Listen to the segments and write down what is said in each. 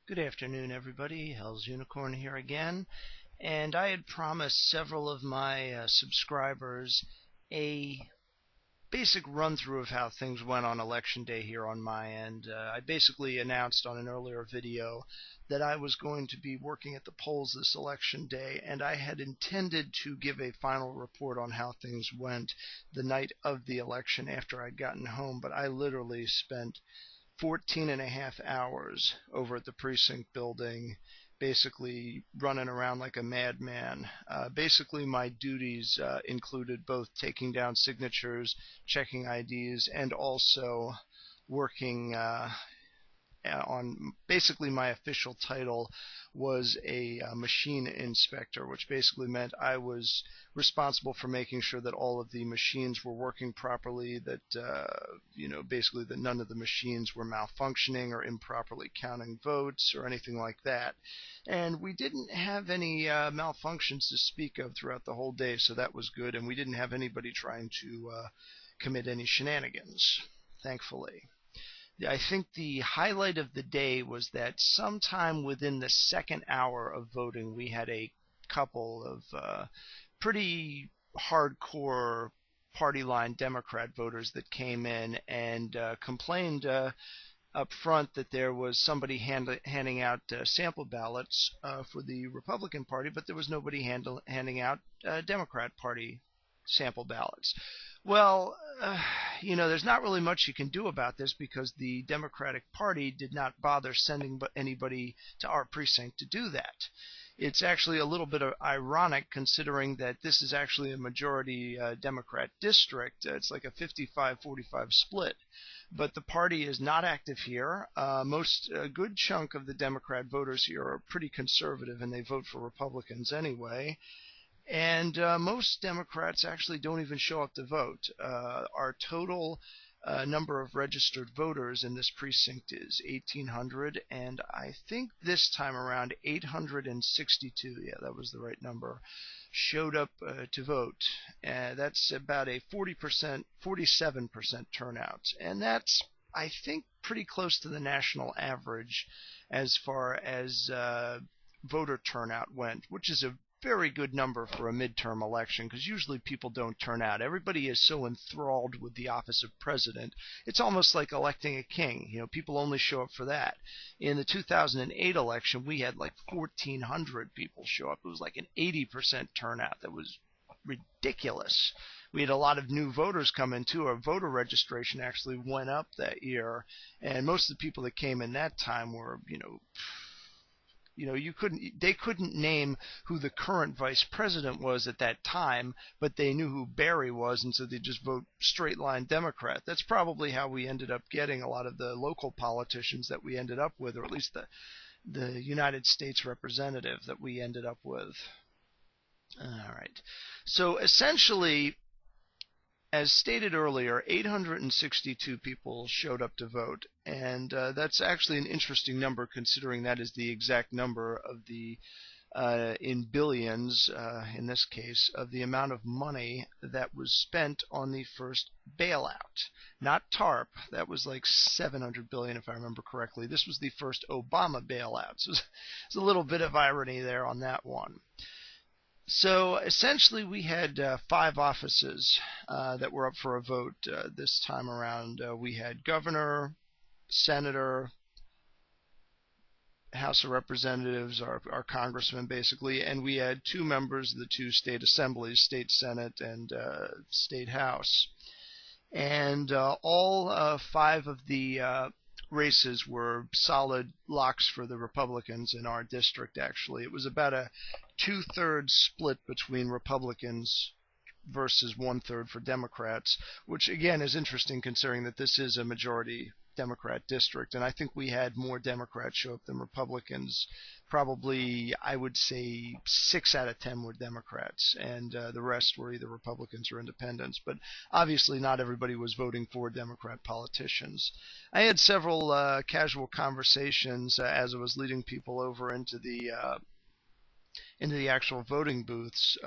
Good afternoon, everybody. Hell's Unicorn here again. And I had promised several of my subscribers a basic run-through of how things went on Election Day here on my end. I basically announced on an earlier video that I was going to be working at the polls this Election Day, and I had intended to give a final report on how things went the night of the election after I'd gotten home, but I literally spent 14 and a half hours over at the precinct building, basically running around like a madman. Basically, my duties included both taking down signatures, checking IDs, and also working on basically my official title was a machine inspector, which basically meant I was responsible for making sure that all of the machines were working properly, that basically that none of the machines were malfunctioning or improperly counting votes or anything like that. And we didn't have any malfunctions to speak of throughout the whole day, so that was good, and we didn't have anybody trying to commit any shenanigans, thankfully. I think the highlight of the day was that sometime within the second hour of voting, we had a couple of pretty hardcore party line Democrat voters that came in and complained up front that there was somebody handing out sample ballots for the Republican Party, but there was nobody handing out Democrat Party sample ballots. Well, there's not really much you can do about this because the Democratic Party did not bother sending anybody to our precinct to do that. It's actually a little bit ironic considering that this is actually a majority Democrat district. It's like a 55-45 split. But the party is not active here. A good chunk of the Democrat voters here are pretty conservative and they vote for Republicans anyway. And most Democrats actually don't even show up to vote. Our total number of registered voters in this precinct is 1,800, and I think this time around 862, yeah, that was the right number, showed up to vote. That's about a 47% turnout, and that's, I think, pretty close to the national average as far as voter turnout went, which is a very good number for a midterm election because usually people don't turn out. Everybody is so enthralled with the office of president. It's almost like electing a king. People only show up for that. In the 2008 election, we had like 1,400 people show up. It was like an 80% turnout. That was ridiculous. We had a lot of new voters come in too. Our voter registration actually went up that year, and most of the people that came in that time were, they couldn't name who the current vice president was at that time, but they knew who Barry was, and so they just vote straight line Democrat. That's probably how we ended up getting a lot of the local politicians that we ended up with, or at least the United States representative that we ended up with. All right. So essentially, as stated earlier, 862 people showed up to vote, and that's actually an interesting number considering that is the exact number of the, in billions in this case, of the amount of money that was spent on the first bailout. Not TARP, that was like $700 billion if I remember correctly. This was the first Obama bailout, so there's a little bit of irony there on that one. So essentially we had 5 offices that were up for a vote this time around. We had governor, senator, House of Representatives, our congressman basically, and we had 2 members of the 2 state assemblies, state senate and state house. And all 5 of the races were solid locks for the Republicans in our district, actually. It was about a 2/3 split between Republicans versus 1/3 for Democrats, which again is interesting considering that this is a majority Democrat district, and I think we had more Democrats show up than Republicans. Probably, I would say 6 out of 10 were Democrats, and the rest were either Republicans or independents. But obviously, not everybody was voting for Democrat politicians. I had several casual conversations as I was leading people over into the into the actual voting booths,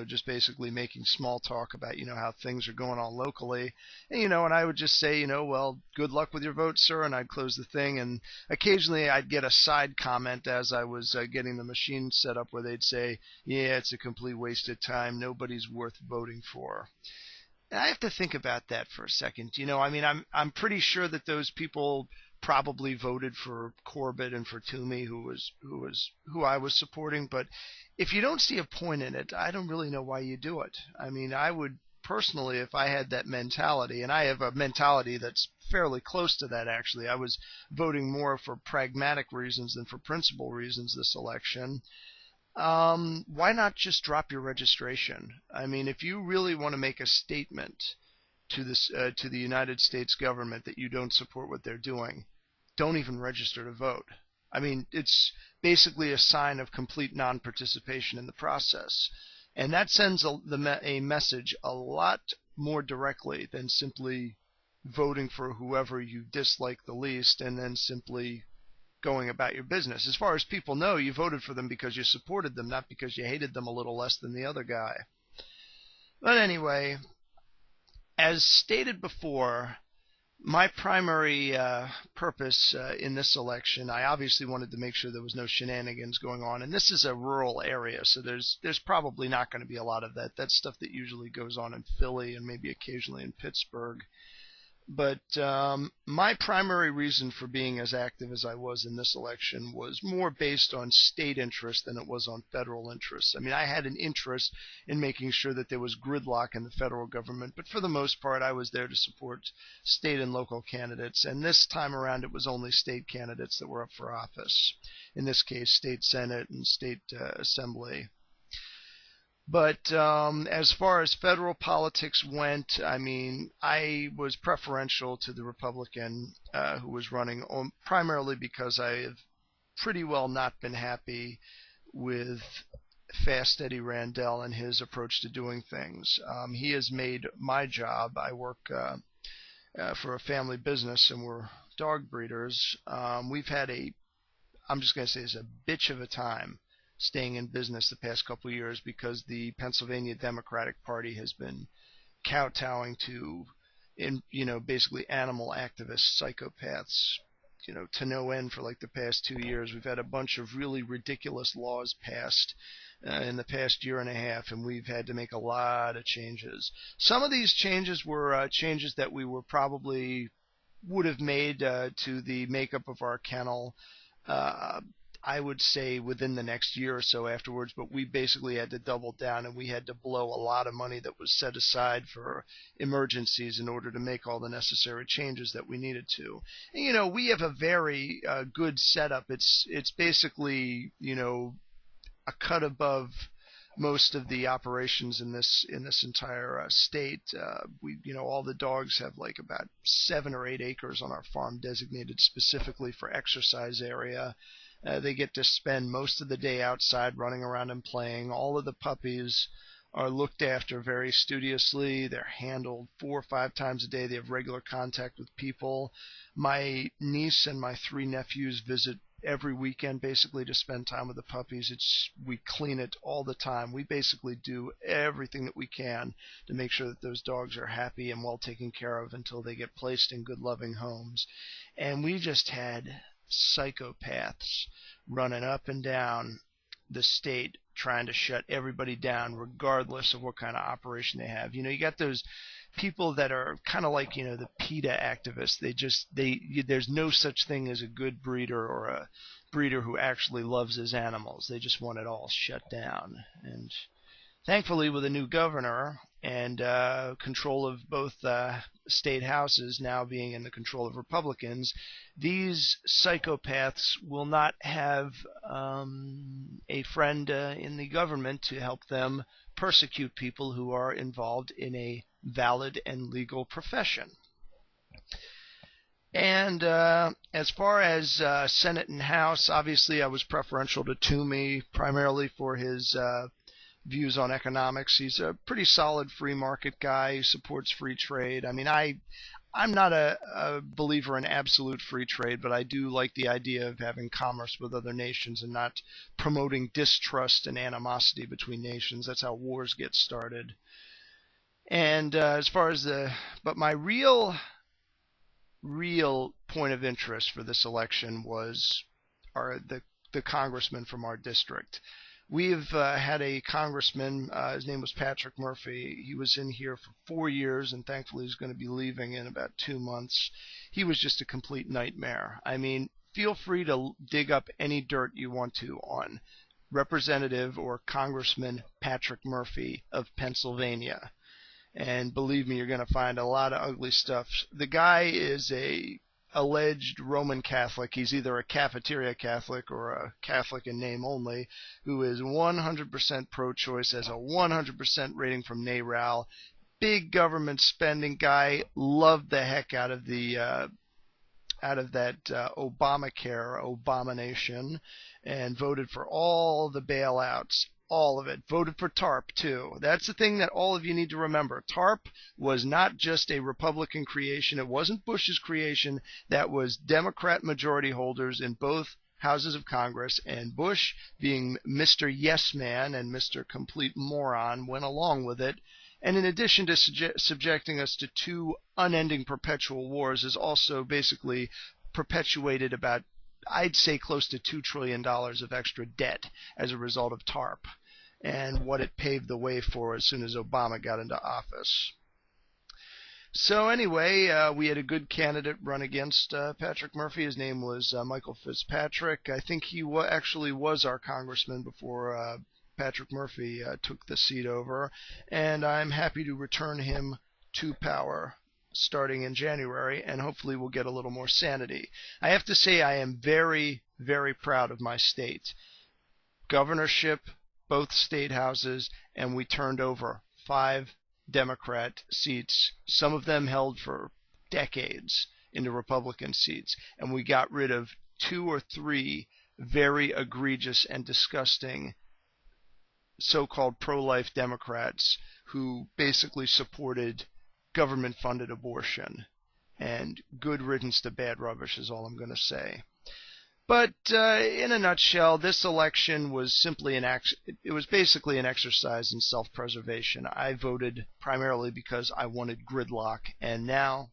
just basically making small talk about, how things are going on locally. And I would just say, well, good luck with your vote, sir, and I'd close the thing. And occasionally I'd get a side comment as I was getting the machine set up where they'd say, yeah, it's a complete waste of time. Nobody's worth voting for. And I have to think about that for a second. I'm pretty sure that those people probably voted for Corbett and for Toomey, who I was supporting. But if you don't see a point in it, I don't really know why you do it. I would personally, if I had that mentality, and I have a mentality that's fairly close to that actually. I was voting more for pragmatic reasons than for principle reasons this election. Why not just drop your registration? If you really want to make a statement to the United States government that you don't support what they're doing, don't even register to vote. It's basically a sign of complete non-participation in the process. And that sends a message a lot more directly than simply voting for whoever you dislike the least and then simply going about your business. As far as people know, you voted for them because you supported them, not because you hated them a little less than the other guy. But anyway, as stated before, my primary purpose in this election, I obviously wanted to make sure there was no shenanigans going on. And this is a rural area, so there's probably not going to be a lot of that. That's stuff that usually goes on in Philly and maybe occasionally in Pittsburgh. But my primary reason for being as active as I was in this election was more based on state interest than it was on federal interests. I had an interest in making sure that there was gridlock in the federal government, but for the most part I was there to support state and local candidates, and this time around it was only state candidates that were up for office. In this case, state senate and state assembly. But as far as federal politics went, I was preferential to the Republican who was running, primarily because I have pretty well not been happy with Fast Eddie Randell and his approach to doing things. He has made my job. I work for a family business, and we're dog breeders. We've had I'm just going to say it's a bitch of a time staying in business the past couple of years because the Pennsylvania Democratic Party has been kowtowing to, basically animal activist psychopaths, to no end for like the past 2 years. We've had a bunch of really ridiculous laws passed in the past year and a half, and we've had to make a lot of changes. Some of these changes were changes that we would have made to the makeup of our kennel. I would say within the next year or so afterwards, but we basically had to double down and we had to blow a lot of money that was set aside for emergencies in order to make all the necessary changes that we needed to. And, we have a very good setup. It's basically, a cut above most of the operations in this entire state. All the dogs have like about 7 or 8 acres on our farm designated specifically for exercise area. They get to spend most of the day outside running around and playing. All of the puppies are looked after very studiously. They're handled 4 or 5 times a day. They have regular contact with people. My niece and my 3 nephews visit every weekend basically to spend time with the puppies. We clean it all the time. We basically do everything that we can to make sure that those dogs are happy and well taken care of until they get placed in good loving homes. And we just had psychopaths running up and down the state trying to shut everybody down regardless of what kind of operation they have. You got those people that are kind of like, the PETA activists. There's no such thing as a good breeder or a breeder who actually loves his animals. They just want it all shut down. And thankfully, with a new governor and control of both state houses now being in the control of Republicans, these psychopaths will not have a friend in the government to help them persecute people who are involved in a valid and legal profession. And as far as Senate and House, obviously I was preferential to Toomey, primarily for his views on economics. He's a pretty solid free market guy. He supports free trade. I'm not a believer in absolute free trade, but I do like the idea of having commerce with other nations and not promoting distrust and animosity between nations. That's how wars get started. And as far as but my real point of interest for this election was the congressman from our district. We've had a congressman, his name was Patrick Murphy. He was in here for 4 years, and thankfully he's going to be leaving in about 2 months. He was just a complete nightmare. I mean, feel free to dig up any dirt you want to on Representative or Congressman Patrick Murphy of Pennsylvania. And believe me, you're going to find a lot of ugly stuff. The guy is a alleged Roman Catholic. He's either a cafeteria Catholic or a Catholic in name only, who is 100% pro-choice, has a 100% rating from NARAL. Big government spending guy. Loved the heck out of that Obamacare abomination, and voted for all the bailouts. All of it. Voted for TARP, too. That's the thing that all of you need to remember. TARP was not just a Republican creation. It wasn't Bush's creation. That was Democrat majority holders in both houses of Congress, and Bush, being Mr. Yes Man and Mr. Complete Moron, went along with it. And in addition to subjecting us to 2 unending perpetual wars, has also basically perpetuated about, I'd say, close to $2 trillion of extra debt as a result of TARP, and what it paved the way for as soon as Obama got into office. So anyway, we had a good candidate run against Patrick Murphy. His name was Michael Fitzpatrick. I think he actually was our congressman before Patrick Murphy took the seat over, and I'm happy to return him to power starting in January, and hopefully we'll get a little more sanity. I have to say I am very, very proud of my state. Governorship, both state houses, and we turned over 5 Democrat seats, some of them held for decades, into Republican seats, and we got rid of 2 or 3 very egregious and disgusting so-called pro-life Democrats who basically supported government-funded abortion. And good riddance to bad rubbish is all I'm going to say. But in a nutshell, this election was simply it was basically an exercise in self-preservation. I voted primarily because I wanted gridlock, and now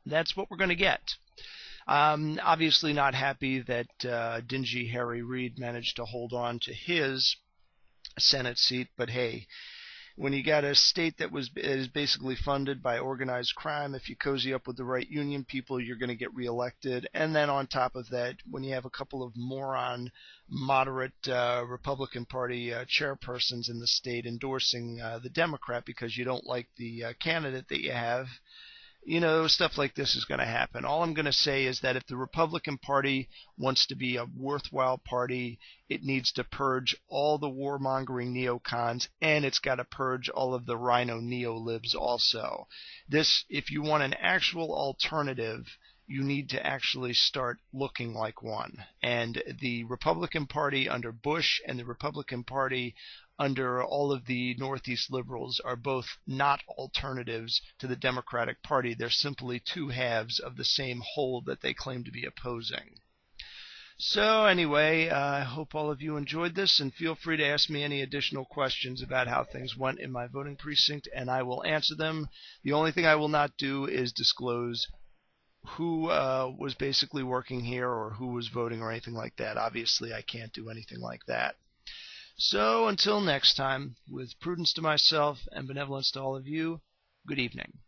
that's what we're going to get. Obviously not happy that dingy Harry Reid managed to hold on to his Senate seat, but hey, when you got a state that is basically funded by organized crime, if you cozy up with the right union people, you're going to get reelected. And then on top of that, when you have a couple of moron, moderate Republican Party chairpersons in the state endorsing the Democrat because you don't like the candidate that you have, you know, stuff like this is going to happen. All I'm going to say is that if the Republican Party wants to be a worthwhile party, it needs to purge all the warmongering neocons, and it's got to purge all of the rhino neolibs also. If you want an actual alternative, you need to actually start looking like one. And the Republican Party under Bush and the Republican Party under all of the Northeast liberals are both not alternatives to the Democratic Party. They're simply 2 halves of the same whole that they claim to be opposing. So anyway, I hope all of you enjoyed this, and feel free to ask me any additional questions about how things went in my voting precinct, and I will answer them. The only thing I will not do is disclose who was basically working here or who was voting or anything like that. Obviously, I can't do anything like that. So until next time, with prudence to myself and benevolence to all of you, good evening.